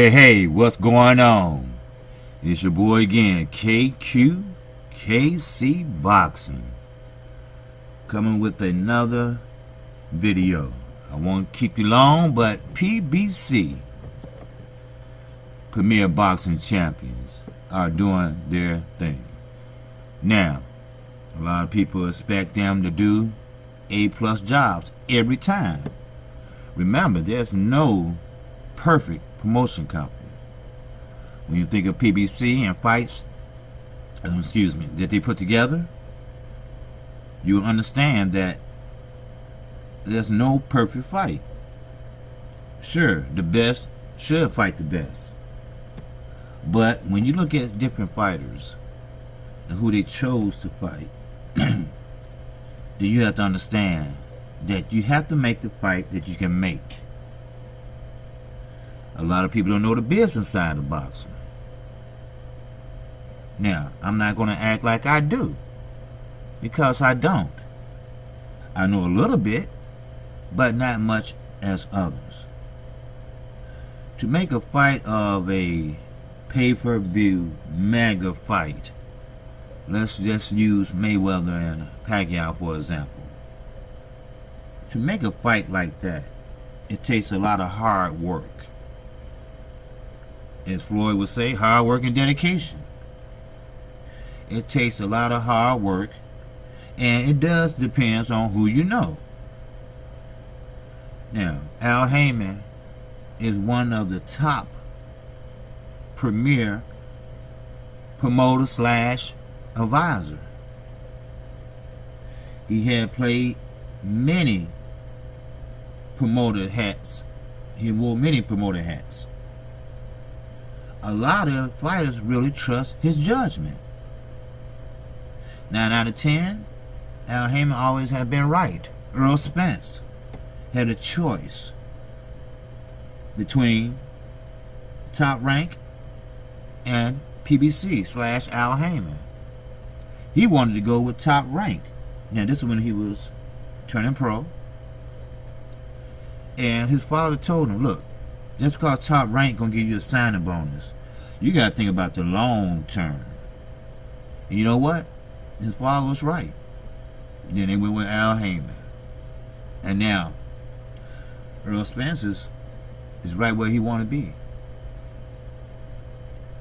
Hey, what's going on? It's your boy again, KC Boxing, coming with another video. I won't keep you long, but PBC, Premier Boxing Champions, are doing their thing. Now, a lot of people expect them to do A+ jobs every time. Remember, there's no perfect promotion company. When you think of PBC and fights, that they put together, you will understand that there's no perfect fight. Sure, the best should fight the best. But when you look at different fighters and who they chose to fight, then you have to understand that you have to make the fight that you can make. A lot of people don't know the business side of boxing. Now, I'm not going to act like I do, because I don't. I know a little bit, but not much as others. To make a fight of a pay-per-view mega fight, let's just use Mayweather and Pacquiao for example. To make a fight like that, it takes a lot of hard work. As Floyd would say, hard work and dedication. It takes a lot of hard work, and it does depends on who you know. Now, Al Heyman is one of the top premier promoter / advisor. He had played many promoter hats. He wore many promoter hats. A lot of fighters really trust his judgment. 9 out of 10, Al Heyman always had been right. Earl Spence had a choice between Top Rank and PBC / Al Heyman. He wanted to go with Top Rank. Now, this is when he was turning pro. And his father told him, look, just because Top Rank gonna give you a signing bonus, you gotta think about the long term. And you know what? His father was right. Then they went with Al Heyman. And now, Earl Spence is right where he want to be.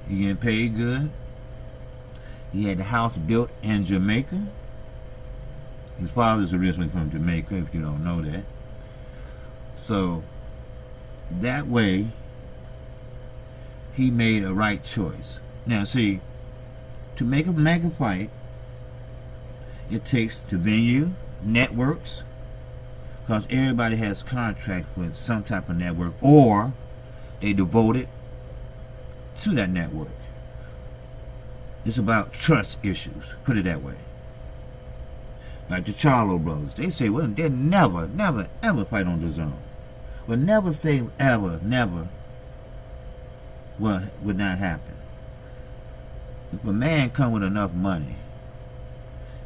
He getting paid good. He had the house built in Jamaica. His father's originally from Jamaica, if you don't know that. So, that way, he made a right choice. Now, see, to make a mega fight, it takes the venue, networks, because everybody has contract with some type of network, or they devoted to that network. It's about trust issues, put it that way. Like the Charlo brothers, they say, well, they'll never, ever fight on the zone. Well, never say ever, never, well, would not happen. If a man come with enough money,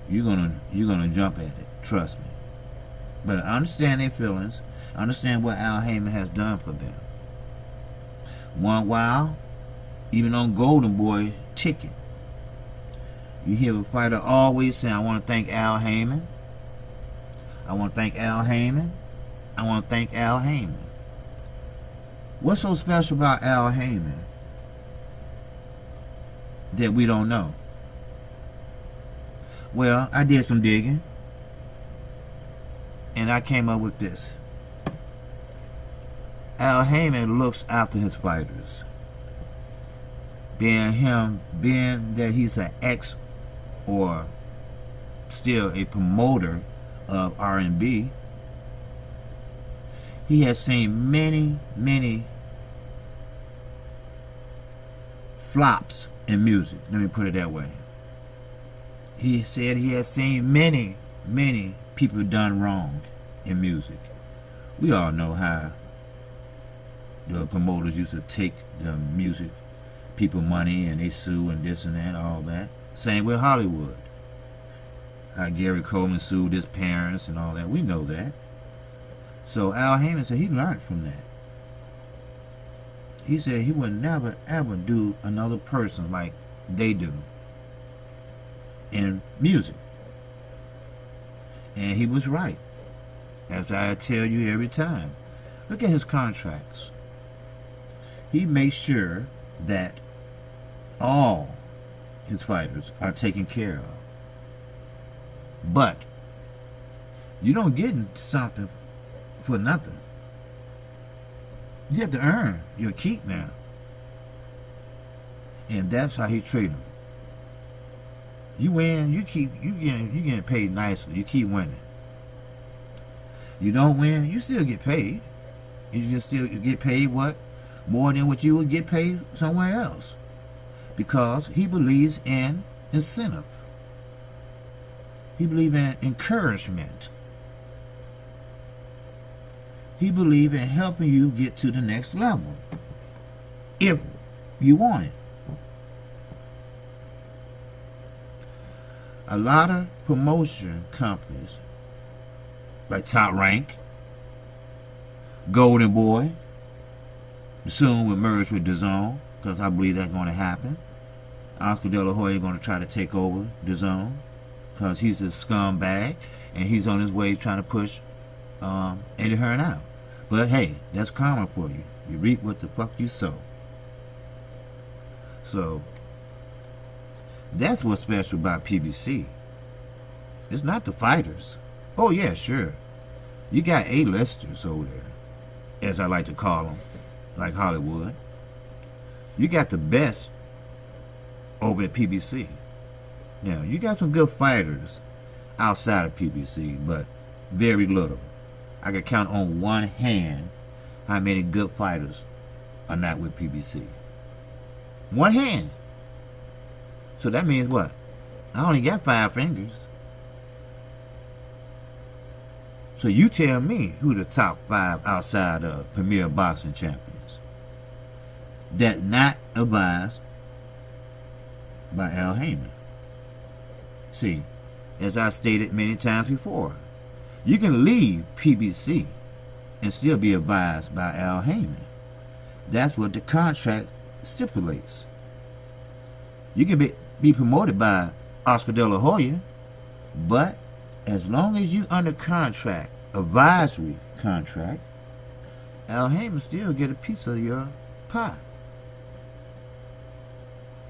you're gonna jump at it. Trust me. But I understand their feelings. I understand what Al Heyman has done for them. One while, even on Golden Boy ticket, you hear a fighter always say, I want to thank Al Heyman. I want to thank Al Heyman. I want to thank Al Heyman. What's so special about Al Heyman that we don't know? Well, I did some digging, and I came up with this. Al Heyman looks after his fighters. Being that he's an ex or still a promoter of R&B. He has seen many flops in music. Let me put it that way. He said he has seen many people done wrong in music. We all know how the promoters used to take the music people money and they sue and this and that, all that. Same with Hollywood. How Gary Coleman sued his parents and all that. We know that. So Al Heyman said he learned from that. He said he would never ever do another person like they do in music. And he was right. As I tell you every time. Look at his contracts. He makes sure that all his fighters are taken care of. But you don't get something for nothing. You have to earn your keep now. And that's how he treat them. You win, you getting paid nicely. You keep winning. You don't win, you still get paid. You get paid what? More than what you would get paid somewhere else. Because he believes in incentive. He believes in encouragement. He believes in helping you get to the next level. If you want it. A lot of promotion companies like Top Rank, Golden Boy, soon will merge with DAZN, because I believe that's going to happen. Oscar De La Hoya is going to try to take over DAZN, because he's a scumbag, and he's on his way trying to push Eddie Hearn out. But hey, that's karma for you. You reap what the fuck you sow. So, that's what's special about PBC. It's not the fighters. Oh yeah, sure. You got A-listers over there, as I like to call them, like Hollywood. You got the best over at PBC. Now, you got some good fighters outside of PBC, but very little. I could count on one hand how many good fighters are not with PBC. One hand. So that means what? I only got 5 fingers. So you tell me who the top 5 outside of Premier Boxing Champions that not advised by Al Heyman. See, as I stated many times before, you can leave PBC and still be advised by Al Heyman. That's what the contract stipulates. You can be promoted by Oscar De La Hoya, but as long as you under contract, advisory contract, Al Heyman still get a piece of your pie.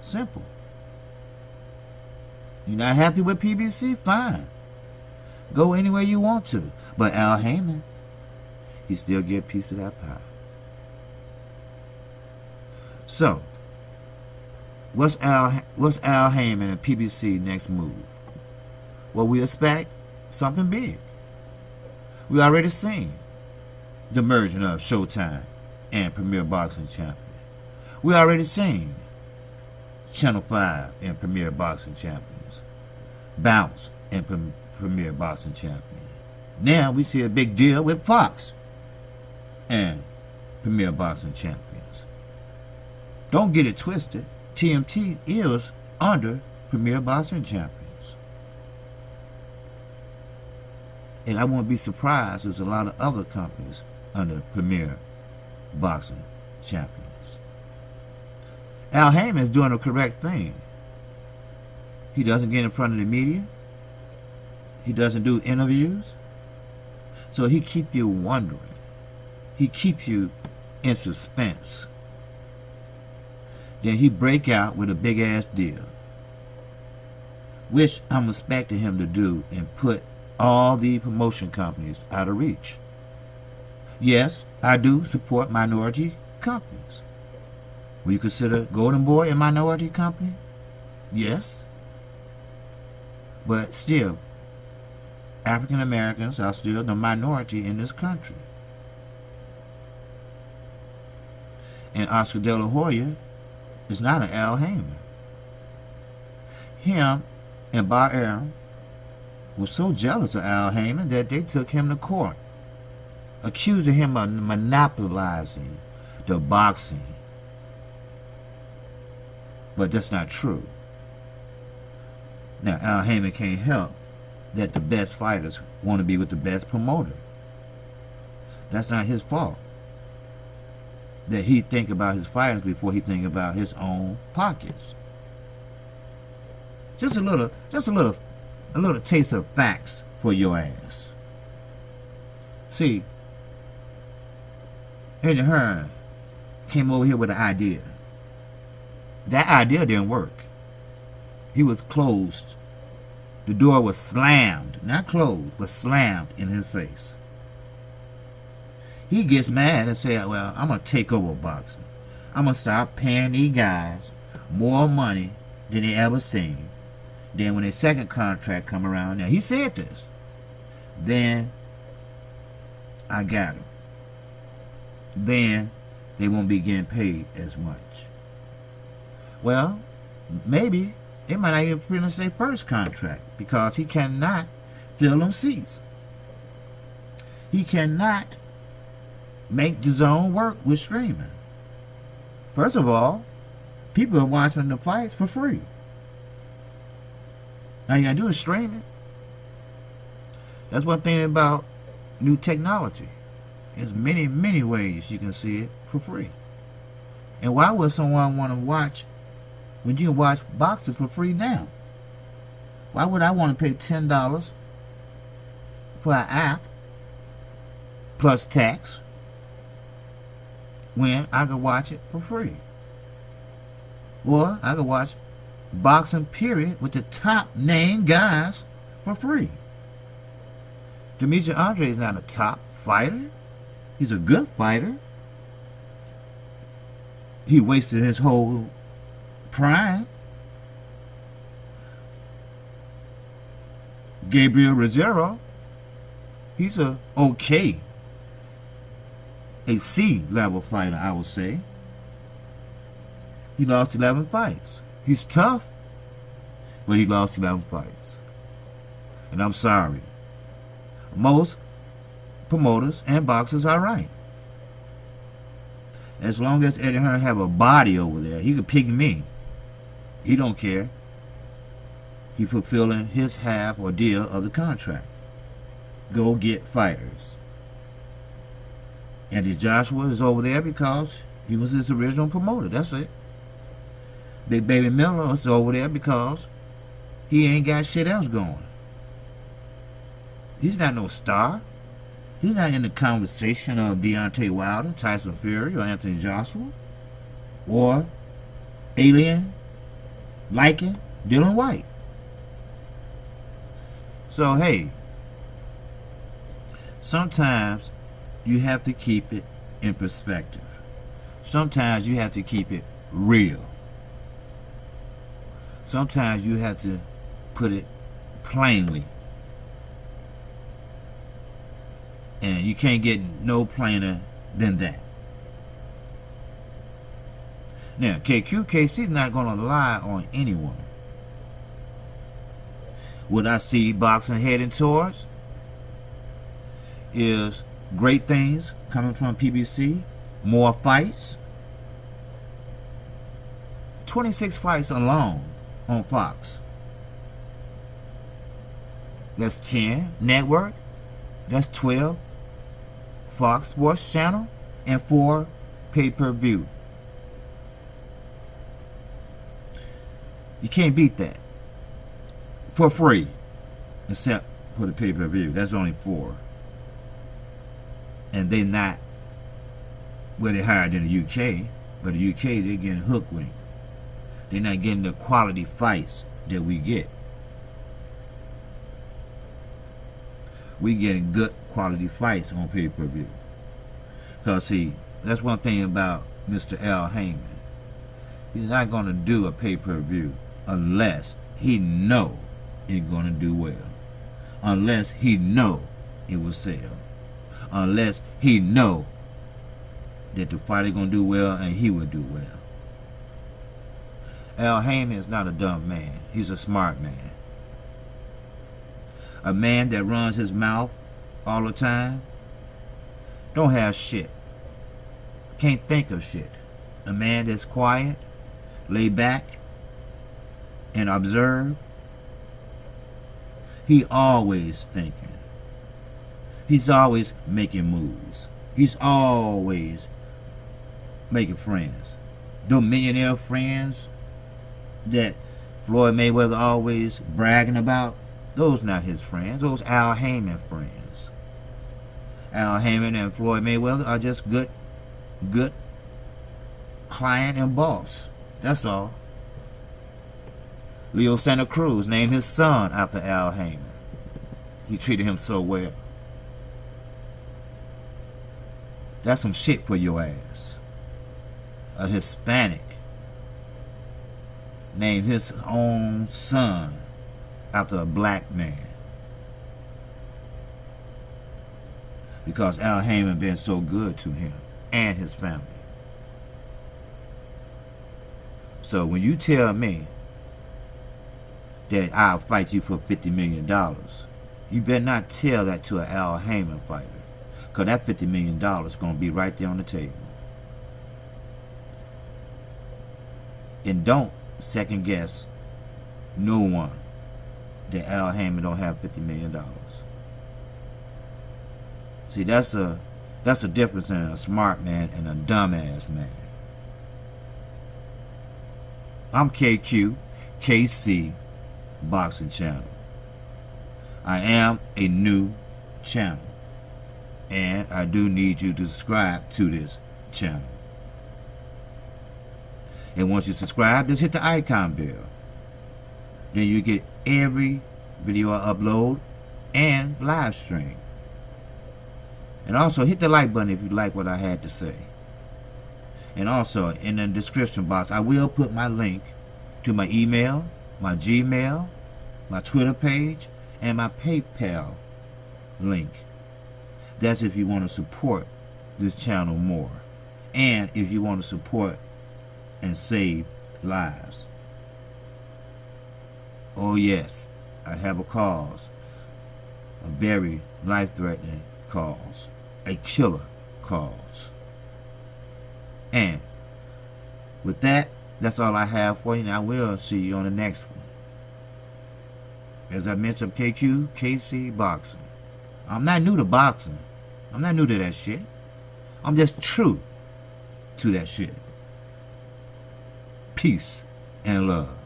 Simple. You're not happy with PBC? Fine. Go anywhere you want to. But Al Heyman, he still get a piece of that pie. So, what's Al Heyman and PBC next move? Well, we expect something big. We already seen the merging of Showtime and Premier Boxing Champion. We already seen Channel 5 and Premier Boxing Champions. Bounce and Premier Boxing Champion. Now we see a big deal with Fox and Premier Boxing Champions. Don't get it twisted. TMT is under Premier Boxing Champions. And I won't be surprised there's a lot of other companies under Premier Boxing Champions. Al Heyman is doing the correct thing. He doesn't get in front of the media. He doesn't do interviews. So he keeps you wondering. He keeps you in suspense. Then he break out with a big ass deal, which I'm expecting him to do and put all the promotion companies out of reach. Yes, I do support minority companies. Will you consider Golden Boy a minority company? Yes. But still, African Americans are still the minority in this country. And Oscar De La Hoya is not an Al Heyman. Him and Bob Arum were so jealous of Al Heyman that they took him to court, accusing him of monopolizing the boxing. But that's not true. Now, Al Heyman can't help that the best fighters want to be with the best promoter. That's not his fault. That he think about his fighters before he think about his own pockets. Just a little taste of facts for your ass. See, Eddie Hearn came over here with an idea. That idea didn't work. He was closed. The door was slammed, not closed, but slammed in his face. He gets mad and says, well, I'm going to take over boxing. I'm going to start paying these guys more money than they ever seen. Then when their second contract come around, now he said this, then I got them. Then they won't be getting paid as much. Well, maybe it might not even finish their first contract because he cannot fill them seats. He cannot make the zone work with streaming. First of all, people are watching the fights for free. All you gotta do is stream it. That's one thing about new technology. There's many ways you can see it for free. And why would someone want to watch when you can watch boxing for free now? Why would I want to pay $10 for an app plus tax when I could watch it for free? Or I could watch boxing period with the top name guys for free. Demetrius Andre is not a top fighter. He's a good fighter. He wasted his whole prime. Gabriel Rosero, he's a C-level fighter, I would say. He lost 11 fights. He's tough, but he lost 11 fights. And I'm sorry. Most promoters and boxers are right. As long as Eddie Hearn have a body over there, he could pick me. He don't care. He fulfilling his half or deal of the contract. Go get fighters. Andy Joshua is over there because he was his original promoter. That's it. Big Baby Miller is over there because he ain't got shit else going. He's not no star. He's not in the conversation of Deontay Wilder, Tyson Fury, or Anthony Joshua, or Alien, Lycan, Dylan White. So, hey, sometimes you have to keep it in perspective. Sometimes you have to keep it real. Sometimes you have to put it plainly. And you can't get no plainer than that. Now, KC is not going to lie on anyone. What I see boxing heading towards is great things coming from PBC, more fights. 26 fights alone on Fox. That's 10 network. That's 12 Fox Sports Channel and 4 pay-per-view. You can't beat that for free, except for the pay-per-view. That's only 4, and they're not where they hired in the UK. But the UK, they're getting hook wing. They're not getting the quality fights that we get. We getting good quality fights on pay-per-view. Because, see, that's one thing about Mr. Al Heyman. He's not going to do a pay-per-view unless he know it's going to do well. unless he know it will sell. Unless he know that the fighter gonna do well and he will do well. Al Heyman is not a dumb man. He's a smart man. A man that runs his mouth all the time don't have shit. Can't think of shit. A man that's quiet, lay back, and observe, he always thinking. He's always making moves. He's always making friends. Those millionaire friends that Floyd Mayweather always bragging about, those not his friends. Those Al Heyman friends. Al Heyman and Floyd Mayweather are just good client and boss. That's all. Leo Santa Cruz named his son after Al Heyman. He treated him so well. That's some shit for your ass. A Hispanic named his own son after a black man. Because Al Heyman been so good to him and his family. So when you tell me that I'll fight you for $50 million, you better not tell that to an Al Heyman fighter. Because that $50 million is going to be right there on the table. And don't second guess no one that Al Heyman don't have $50 million. See, that's a difference in a smart man and a dumbass man. I'm KC Boxing Channel. I am a new channel, and I do need you to subscribe to this channel. And once you subscribe, just hit the icon bell. Then you get every video I upload and live stream. And also hit the like button if you like what I had to say. And also in the description box, I will put my link to my email, my Gmail, my Twitter page, and my PayPal link. That's if you want to support this channel more. And if you want to support and save lives. Oh yes, I have a cause. A very life-threatening cause. A killer cause. And with that, that's all I have for you, and I will see you on the next one. As I mentioned, KC Boxing. I'm not new to boxing. I'm not new to that shit. I'm just true to that shit. Peace and love.